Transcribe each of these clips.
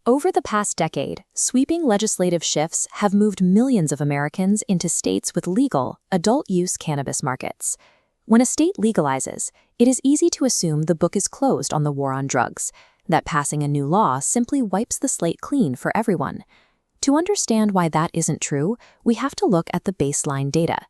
Over the past decade, sweeping legislative shifts have moved millions of Americans into states with legal, adult-use cannabis markets. When a state legalizes, it is easy to assume the book is closed on the war on drugs, that passing a new law simply wipes the slate clean for everyone. To understand why that isn't true, we have to look at the baseline data.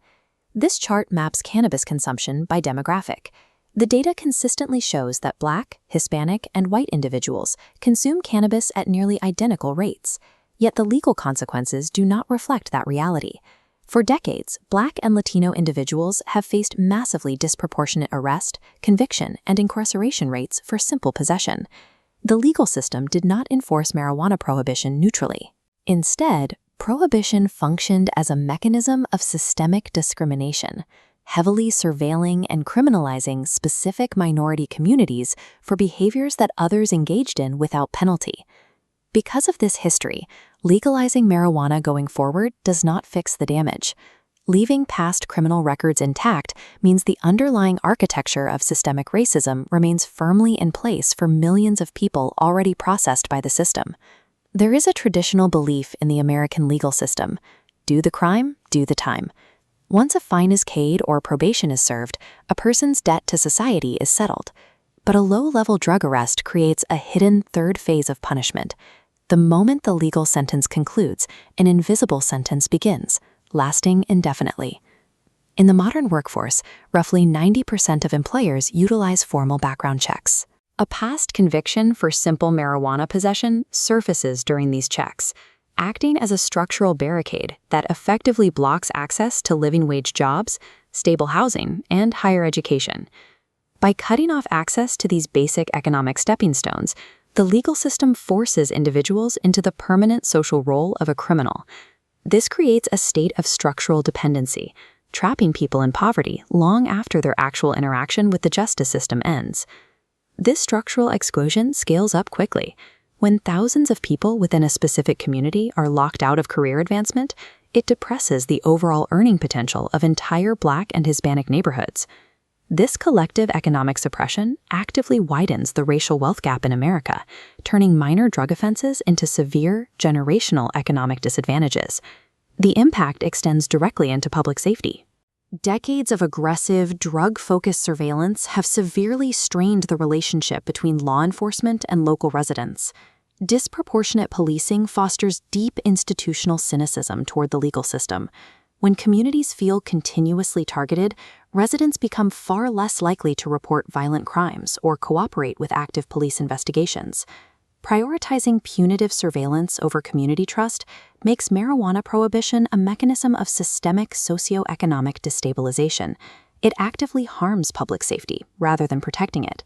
This chart maps cannabis consumption by demographic. The data consistently shows that Black, Hispanic, and white individuals consume cannabis at nearly identical rates, yet the legal consequences do not reflect that reality. For decades, Black and Latino individuals have faced massively disproportionate arrest, conviction, and incarceration rates for simple possession. The legal system did not enforce marijuana prohibition neutrally. Instead, prohibition functioned as a mechanism of systemic discrimination, heavily surveilling and criminalizing specific minority communities for behaviors that others engaged in without penalty. Because of this history, legalizing marijuana going forward does not fix the damage. Leaving past criminal records intact means the underlying architecture of systemic racism remains firmly in place for millions of people already processed by the system. There is a traditional belief in the American legal system: do the crime, do the time. Once a fine is paid or probation is served, a person's debt to society is settled. But a low-level drug arrest creates a hidden third phase of punishment. The moment the legal sentence concludes, an invisible sentence begins, lasting indefinitely. In the modern workforce, roughly 90% of employers utilize formal background checks. A past conviction for simple marijuana possession surfaces during these checks, acting as a structural barricade that effectively blocks access to living wage jobs, stable housing, and higher education. By cutting off access to these basic economic stepping stones, the legal system forces individuals into the permanent social role of a criminal. This creates a state of structural dependency, trapping people in poverty long after their actual interaction with the justice system ends. This structural exclusion scales up quickly. When thousands of people within a specific community are locked out of career advancement, it depresses the overall earning potential of entire Black and Hispanic neighborhoods. This collective economic suppression actively widens the racial wealth gap in America, turning minor drug offenses into severe, generational economic disadvantages. The impact extends directly into public safety. Decades of aggressive, drug-focused surveillance have severely strained the relationship between law enforcement and local residents. Disproportionate policing fosters deep institutional cynicism toward the legal system. When communities feel continuously targeted, residents become far less likely to report violent crimes or cooperate with active police investigations. Prioritizing punitive surveillance over community trust makes marijuana prohibition a mechanism of systemic socioeconomic destabilization. It actively harms public safety rather than protecting it.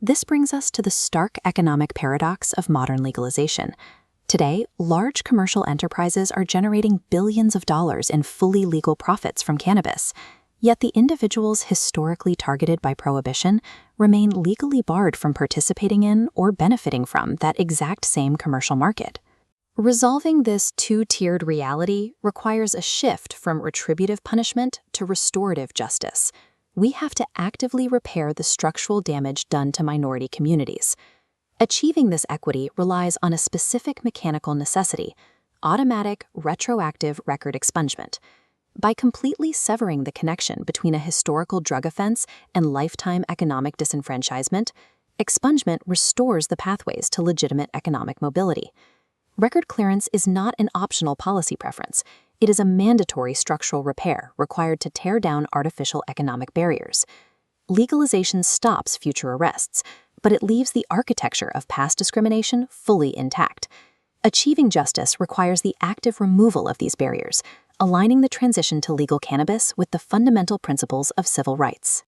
This brings us to the stark economic paradox of modern legalization. Today, large commercial enterprises are generating billions of dollars in fully legal profits from cannabis. Yet the individuals historically targeted by prohibition remain legally barred from participating in or benefiting from that exact same commercial market. Resolving this two-tiered reality requires a shift from retributive punishment to restorative justice. We have to actively repair the structural damage done to minority communities. Achieving this equity relies on a specific mechanical necessity: automatic, retroactive record expungement. By completely severing the connection between a historical drug offense and lifetime economic disenfranchisement, expungement restores the pathways to legitimate economic mobility. Record clearance is not an optional policy preference. It is a mandatory structural repair required to tear down artificial economic barriers. Legalization stops future arrests, but it leaves the architecture of past discrimination fully intact. Achieving justice requires the active removal of these barriers, aligning the transition to legal cannabis with the fundamental principles of civil rights.